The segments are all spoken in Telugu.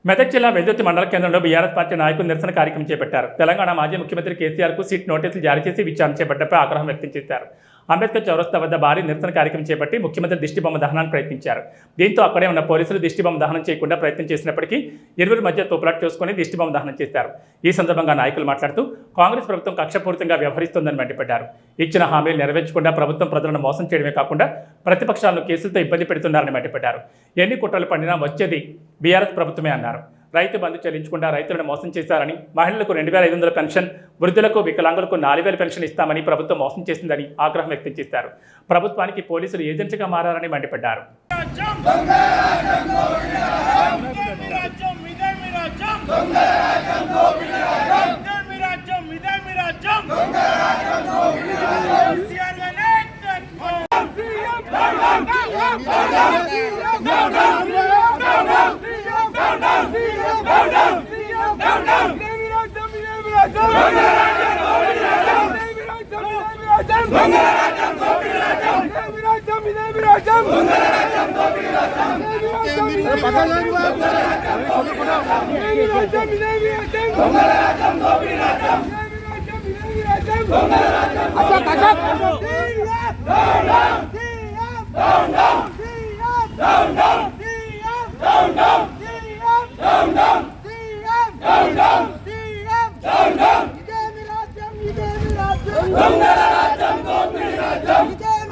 మెదక్ జిల్లా వెల్దుర్తి మండల కేంద్రంలో బీఆర్ఎస్ పార్టీ నాయకులు నిరసన కార్యక్రమం చేపట్టారు. తెలంగాణ మాజీ ముఖ్యమంత్రి కేసీఆర్కు సిట్ నోటీసులు జారీ చేసి విచారణ చేపట్టడంపై ఆగ్రహం వ్యక్తం చేశారు. అంబేద్కర్ చౌరస్తా వద్ద భారీ నిరసన కార్యక్రమం చేపట్టి ముఖ్యమంత్రి దిష్టిబొమ్మ దహనాన్ని ప్రయత్నించారు. దీంతో అక్కడే ఉన్న పోలీసులు దిష్టిబొమ్మ దహనం చేయకుండా ప్రయత్నం చేసినప్పటికీ ఇరువురి మధ్య తోపులాట చూసుకుని దిష్టిబొమ్మ దహనం చేశారు. ఈ సందర్భంగా నాయకులు మాట్లాడుతూ కాంగ్రెస్ ప్రభుత్వం కక్షపూరితంగా వ్యవహరిస్తోందని మండిపడ్డారు. ఇచ్చిన హామీలు నెరవేర్చకుండా ప్రభుత్వం ప్రజలను మోసం చేయడమే కాకుండా ప్రతిపక్షాలను కేసులతో ఇబ్బంది పెడుతున్నారని మండిపడ్డారు. ఎన్ని కుట్రలు పండినా వచ్చేది బీఆర్ఎస్ ప్రభుత్వమే అన్నారు. రైతు బంధు చెల్లించకుండా రైతులను మోసం చేశారని, మహిళలకు 2500 పెన్షన్, వృద్ధులకు వికలాంగులకు 4000 పెన్షన్ ఇస్తామని ప్రభుత్వం మోసం చేసిందని ఆగ్రహం వ్యక్తం చేశారు. ప్రభుత్వానికి పోలీసులు ఏజెంట్గా మారారని మండిపడ్డారు.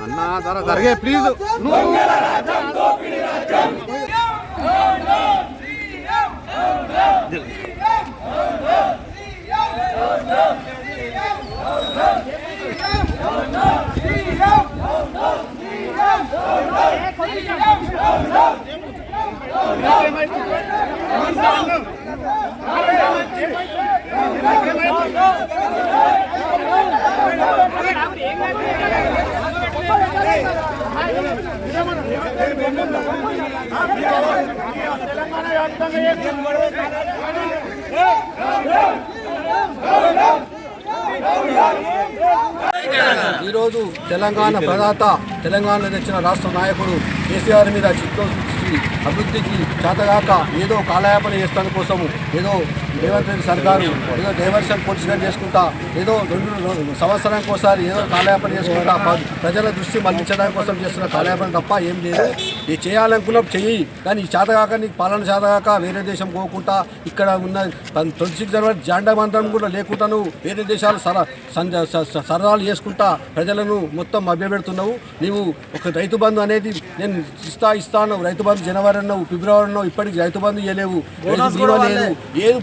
అన్నా ధర జరిగే ప్లీజ్ ఈరోజు తెలంగాణ ప్రదాత, తెలంగాణ తెచ్చిన రాష్ట్ర నాయకుడు కేసీఆర్ మీద చిత్తూరు అభివృద్ధికి చేతగాక ఏదో కాలయాపన చేస్తాని కోసము ఏదో రేవంత్ రెడ్డి సర్కారు ఏదో డైవర్షన్ పొలిటికల్ చేసుకుంటా ఏదో 2 సంవత్సరానికి ఒకసారి ఏదో కాలయాపన చేసుకుంటా ప్రజల దృష్టి మళ్లించడానికి కోసం చేస్తున్న కాలయాపన తప్ప ఏం లేదు. ఇది చేయాలనుకున్నప్పుడు చెయ్యి, కానీ ఈ చేతగాక నీకు పాలన చేతగాక వేరే దేశం పోకుండా ఇక్కడ ఉన్న 26 జనవరి జాండా మంత్రం కూడా లేకుండా నువ్వు వేరే దేశాలు సరదాలు చేసుకుంటా ప్రజలను మొత్తం మభ్యపెడుతున్నావు. నీవు ఒక రైతు బంధు అనేది నేను ఇస్తాను, రైతు బంధు జనవరి అన్నావు, ఫిబ్రవరి అన్నావు, ఇప్పటికి రైతు బంధు ఇవ్వలేవు, బీమా లేదు, ఏది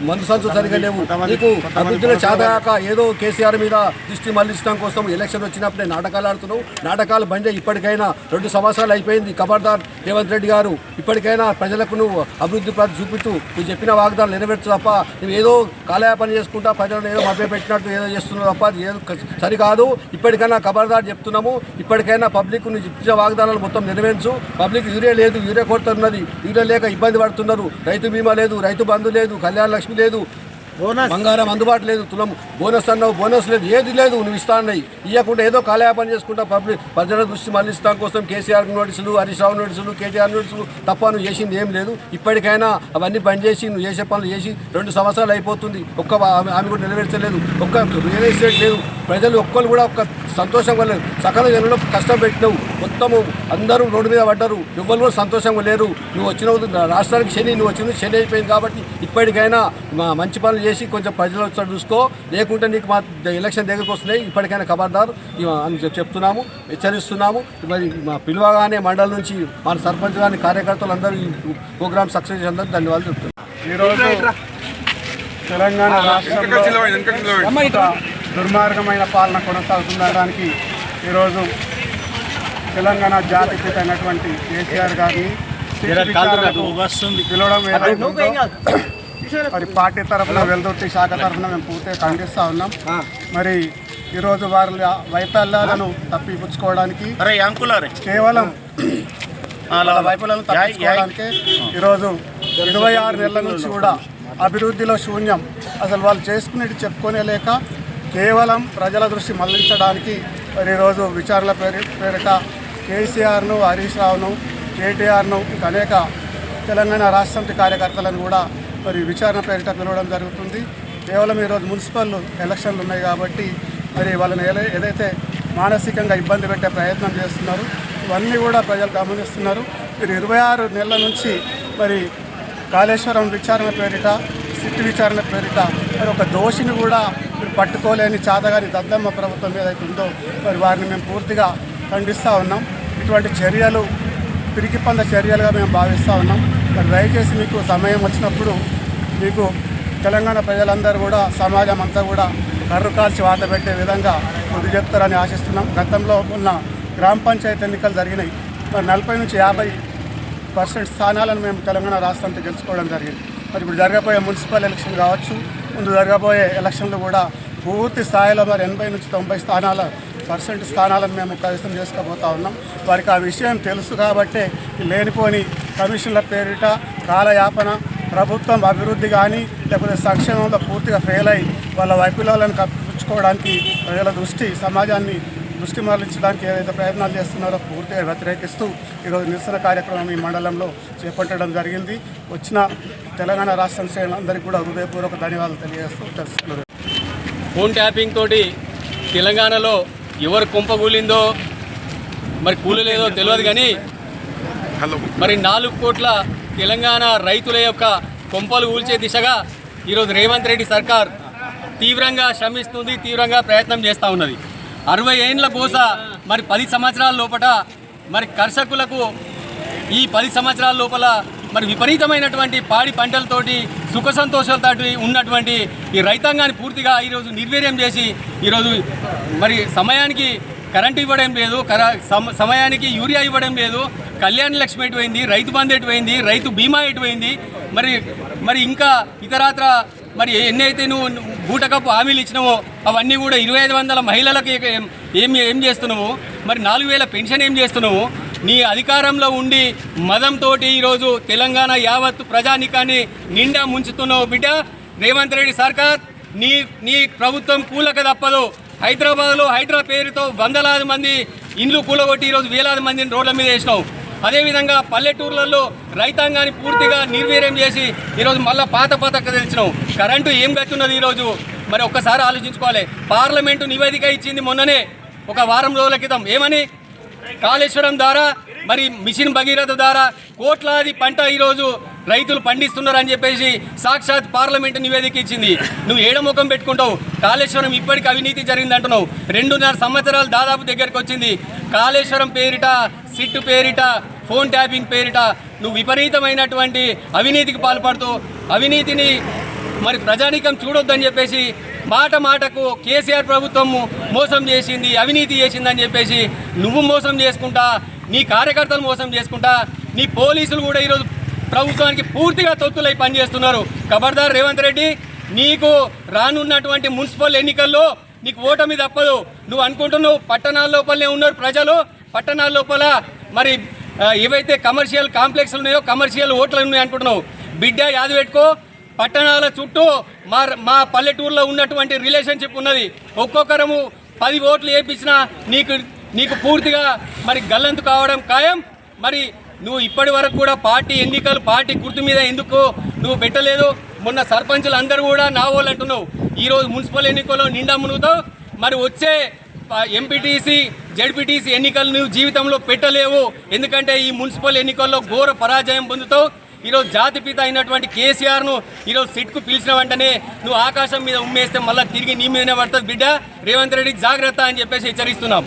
మందు సంచులు సరిగా లేవు. నీకు అభివృద్ధిలో చేతగాక ఏదో కేసీఆర్ మీద దృష్టి మళ్లించడం కోసం ఎలక్షన్ వచ్చినప్పుడే నాటకాలు ఆడుతున్నావు. నాటకాలు బంద్ ఇప్పటికైనా 2 సంవత్సరాలు అయిపోయింది. ఖబర్దార్ రేవంత్ రెడ్డి గారు, ఇప్పటికైనా ప్రజలకు నువ్వు అభివృద్ధి చూపుతూ నువ్వు చెప్పిన వాగ్దానాలు నెరవేర్చు తప్ప నువ్వు ఏదో కాలయాపన చేసుకుంటా ప్రజలను ఏదో మభ్యపెట్టినట్టు ఏదో చేస్తున్నావు తప్ప అది ఏదో సరికాదు. ఇప్పటికైనా ఖబర్దార్ చెప్తున్నాము, ఇప్పటికైనా పబ్లిక్ నువ్వు ఇచ్చిన వాగ్దానాలు మొత్తం నెరవేర్చు. పబ్లిక్ యూరియా లేదు, యూరియా కొరత ఉన్నది, యూరియా లేక ఇబ్బంది పడుతున్నారు. రైతు బీమా లేదు, రైతు బంధు లేదు, కళ్యాణ లక్ష్మి లేదు, బంగారం అందుబాటు లేదు, తులం బోనస్ అన్నావు, బోనస్ లేదు, ఏది లేదు. నువ్వు ఇస్తా అన్నాయి ఇవ్వకుండా ఏదో కాలయాపన చేసుకుంటా ప్రజల దృష్టి మళ్లించడం కోసం కేసీఆర్ నోటీసులు, హరీష్ రావు నోటీసులు, కేటీఆర్ నోటీసులు తప్ప నువ్వు చేసింది ఏం లేదు. ఇప్పటికైనా అవన్నీ బంద్ చేసి నువ్వు చేసే పనులు చేసి 2 సంవత్సరాలు అయిపోతుంది. ఒక్క ఆమె కూడా నెరవేర్చలేదు, ఒక్క రియల్ ఎస్టేట్ లేదు, ప్రజలు ఒక్కరు కూడా ఒక్క సంతోషంగా లేదు. సకల జనంలో కష్టం పెట్టినావు, మొత్తము అందరూ రోడ్డు మీద పడ్డారు, ఎవ్వరు కూడా సంతోషంగా లేరు. నువ్వు వచ్చిన రాష్ట్రానికి శని, నువ్వు వచ్చింది శని అయిపోయింది. కాబట్టి ఇప్పటికైనా మంచి పనులు చేసి కొంచెం ప్రజలు వచ్చి చూసుకో, లేకుంటే నీకు మా ఎలక్షన్ దగ్గరకు వస్తున్నాయి. ఇప్పటికైనా ఖబర్దార్ అని చెప్తున్నాము, హెచ్చరిస్తున్నాము. మరి మా పిలువగానే మండలం నుంచి మన సర్పంచ్ గారిని, కార్యకర్తలు అందరూ ఈ ప్రోగ్రామ్ సక్సెస్ చేసినందుకు ధన్యవాదాలు చెప్తున్నాను. ఈరోజు తెలంగాణ రాష్ట్రంలో దుర్మార్గమైన పాలన కొనసాగుతుండడానికి ఈరోజు తెలంగాణ జాతి పిత అయినటువంటి కేసీఆర్ గారిని పిలవడం ఏదైతుందో మరి పార్టీ తరఫున, వెల్దుర్తి శాఖ తరఫున మేము పూర్తిగా ఖండిస్తూ ఉన్నాం. మరి ఈరోజు వారి వైఫల్యాలను తప్పిపుచ్చుకోవడానికి, కేవలం వైఫల్యాలను తప్పించుకోవడానికి ఈరోజు 26 నెలల నుంచి కూడా అభివృద్ధిలో శూన్యం. అసలు వాళ్ళు చేసుకునేది చెప్పుకునే లేక కేవలం ప్రజల దృష్టి మళ్లించడానికి మరి ఈరోజు విచారణల పేరిట కేసీఆర్ను, హరీష్ రావును, కేటీఆర్ను, ఇంకా అనేక తెలంగాణ రాష్ట్ర సమితి కార్యకర్తలను కూడా మరి విచారణ పేరిట పిలవడం జరుగుతుంది. కేవలం ఈరోజు మున్సిపల్ ఎలక్షన్లు ఉన్నాయి కాబట్టి మరి వాళ్ళని ఏదైతే మానసికంగా ఇబ్బంది పెట్టే ప్రయత్నం చేస్తున్నారు ఇవన్నీ కూడా ప్రజలు గమనిస్తున్నారు. మీరు 26 నెలల నుంచి మరి కాళేశ్వరం విచారణ పేరిట సిట్ విచారణ పేరిట మరి ఒక దోషిని కూడా మీరు పట్టుకోలేని చాతగాని దద్దమ్మ ప్రభుత్వం ఏదైతే ఉందో మరి వారిని మేము పూర్తిగా ఖండిస్తూ ఉన్నాం. ఇటువంటి చర్యలు పిరికిపంద చర్యలుగా మేము భావిస్తూ ఉన్నాం. మరి దయచేసి మీకు సమయం వచ్చినప్పుడు మీకు తెలంగాణ ప్రజలందరూ కూడా సమాజం అంతా కూడా కర్రు కాల్చి వాత పెట్టే విధంగా బుద్ధి చెప్తారని ఆశిస్తున్నాం. గతంలో ఉన్న గ్రామ పంచాయతీ ఎన్నికలు జరిగినాయి. మరి 40 నుంచి 50% స్థానాలను మేము తెలంగాణ రాష్ట్రంతో గెలుచుకోవడం జరిగింది. మరి ఇప్పుడు జరగబోయే మున్సిపల్ ఎలక్షన్ కావచ్చు, ముందు జరగబోయే ఎలక్షన్లు కూడా పూర్తి స్థాయిలో మరి 80 నుంచి 90% స్థానాలను మేము కైవసం చేసుకోబోతా ఉన్నాం. వారికి ఆ విషయం తెలుసు కాబట్టే లేనిపోని కమిషన్ల పేరిట కాలయాపన, ప్రభుత్వం అభివృద్ధి కానీ లేకపోతే సంక్షేమంలో పూర్తిగా ఫెయిల్ అయ్యి వాళ్ళ వైఫల్యాలను కప్పించుకోవడానికి ప్రజల సమాజాన్ని దృష్టి మరలించడానికి ఏదైతే ప్రయత్నాలు చేస్తున్నారో పూర్తిగా వ్యతిరేకిస్తూ ఈరోజు నిరసన కార్యక్రమం ఈ మండలంలో చేపట్టడం జరిగింది. వచ్చిన తెలంగాణ రాష్ట్ర శ్రేణులందరికీ కూడా హృదయపూర్వక ధన్యవాదాలు తెలియజేస్తూ తెలుసుకున్నారు. ఫోన్ ట్యాపింగ్ తోటి తెలంగాణలో ఎవరు కుంపగూలిందో మరి కూలలేదో తెలియదు కానీ మరి 4 కోట్ల తెలంగాణ రైతుల యొక్క కొంపలు కూల్చే దిశగా ఈరోజు రేవంత్ రెడ్డి సర్కార్ తీవ్రంగా శ్రమిస్తుంది, తీవ్రంగా ప్రయత్నం చేస్తూ ఉన్నది. 60 ఏండ్ల కోస మరి 10 సంవత్సరాల లోపల మరి కర్షకులకు ఈ 10 సంవత్సరాల లోపల మరి విపరీతమైనటువంటి పాడి పంటలతోటి సుఖ సంతోషాలతో ఉన్నటువంటి ఈ రైతాంగాన్ని పూర్తిగా ఈరోజు నిర్వీర్యం చేసి ఈరోజు మరి సమయానికి కరెంటు ఇవ్వడం లేదు, సమయానికి యూరియా ఇవ్వడం లేదు, కళ్యాణ లక్ష్మి ఎటుపోయింది, రైతు బంధు ఎటుపోయింది, రైతు బీమా ఎటుపోయింది, మరి ఇంకా ఇతరాత్ర మరి ఎన్నైతే నువ్వు బూటకప్పు హామీలు ఇచ్చినావో అవన్నీ కూడా 2500 మహిళలకు ఏం చేస్తున్నావు, మరి 4000 పెన్షన్ ఏం చేస్తున్నావు? నీ అధికారంలో ఉండి మదంతో ఈరోజు తెలంగాణ యావత్తు ప్రజానికాన్ని నిండా ముంచుతున్నావు బిడ్డ. రేవంత్ రెడ్డి సర్కార్ నీ ప్రభుత్వం కూలక తప్పదు. హైదరాబాద్లో హైడ్రా పేరుతో వందలాది మంది ఇండ్లు కూలగొట్టి ఈరోజు వేలాది మందిని రోడ్ల మీద వేసినావు. అదేవిధంగా పల్లెటూర్లలో రైతాంగాన్ని పూర్తిగా నిర్వీర్యం చేసి ఈరోజు మళ్ళీ పాత తెచ్చినావు. కరెంటు ఏం గట్టున్నది ఈరోజు మరి ఒక్కసారి ఆలోచించుకోవాలి. పార్లమెంటు నివేదిక ఇచ్చింది మొన్ననే ఒక వారం రోజుల క్రితం. ఏమని? కాళేశ్వరం ద్వారా మరి మిషన్ భగీరథ ద్వారా కోట్లాది పంట ఈరోజు రైతులు పండిస్తున్నారని చెప్పేసి సాక్షాత్ పార్లమెంటు నివేదిక ఇచ్చింది. నువ్వు ఏడముఖం పెట్టుకుంటావు. కాళేశ్వరం ఇప్పటికి అవినీతి జరిగింది అంటున్నావు. 2.5 సంవత్సరాలు దాదాపు దగ్గరికి వచ్చింది. కాళేశ్వరం పేరిట, సిట్టు పేరిట, ఫోన్ ట్యాపింగ్ పేరిట నువ్వు విపరీతమైనటువంటి అవినీతికి పాల్పడుతూ అవినీతిని మరి ప్రజానీకం చూడొద్దని చెప్పేసి మాటకు కేసీఆర్ ప్రభుత్వం మోసం చేసింది, అవినీతి చేసిందని చెప్పేసి నువ్వు మోసం చేసుకుంటా, నీ కార్యకర్తలు మోసం చేసుకుంటా, నీ పోలీసులు కూడా ఈరోజు ప్రభుత్వానికి పూర్తిగా తొత్తులై పనిచేస్తున్నారు. ఖబర్దార్ రేవంత్ రెడ్డి, నీకు రానున్నటువంటి మున్సిపల్ ఎన్నికల్లో నీకు ఓటమి తప్పదు. నువ్వు అనుకుంటున్నావు పట్టణాల లోపలనే ఉన్నారు ప్రజలు, పట్టణాల లోపల మరి ఏవైతే కమర్షియల్ కాంప్లెక్స్లు ఉన్నాయో కమర్షియల్ ఓట్లు ఉన్నాయి అనుకుంటున్నావు. బిడ్డ యాది పెట్టుకో, పట్టణాల చుట్టూ మా పల్లెటూరులో ఉన్నటువంటి రిలేషన్షిప్ ఉన్నది. ఒక్కొక్కరము 10 ఓట్లు వేయించినా నీకు పూర్తిగా మరి గల్లంతు కావడం ఖాయం. మరి నువ్వు ఇప్పటి వరకు కూడా పార్టీ గుర్తు మీద ఎందుకు నువ్వు పెట్టలేదు? మొన్న సర్పంచులు అందరూ కూడా నా వాళ్ళు అంటున్నావు. ఈరోజు మున్సిపల్ ఎన్నికల్లో నిండా మునుగుతావు. మరి వచ్చే ఎంపీటీసీ జడ్పీటీసీ ఎన్నికలు నువ్వు జీవితంలో పెట్టలేవు. ఎందుకంటే ఈ మున్సిపల్ ఎన్నికల్లో ఘోర పరాజయం పొందుతావు. ఈరోజు జాతిపిత అయినటువంటి కేసీఆర్ను ఈరోజు సిట్కు పిలిచిన వెంటనే నువ్వు ఆకాశం మీద ఉమ్మేస్తే మళ్ళీ తిరిగి నీ మీదనే పడుతుంది బిడ్డ. రేవంత్ రెడ్డి జాగ్రత్త అని చెప్పేసి హెచ్చరిస్తున్నాం.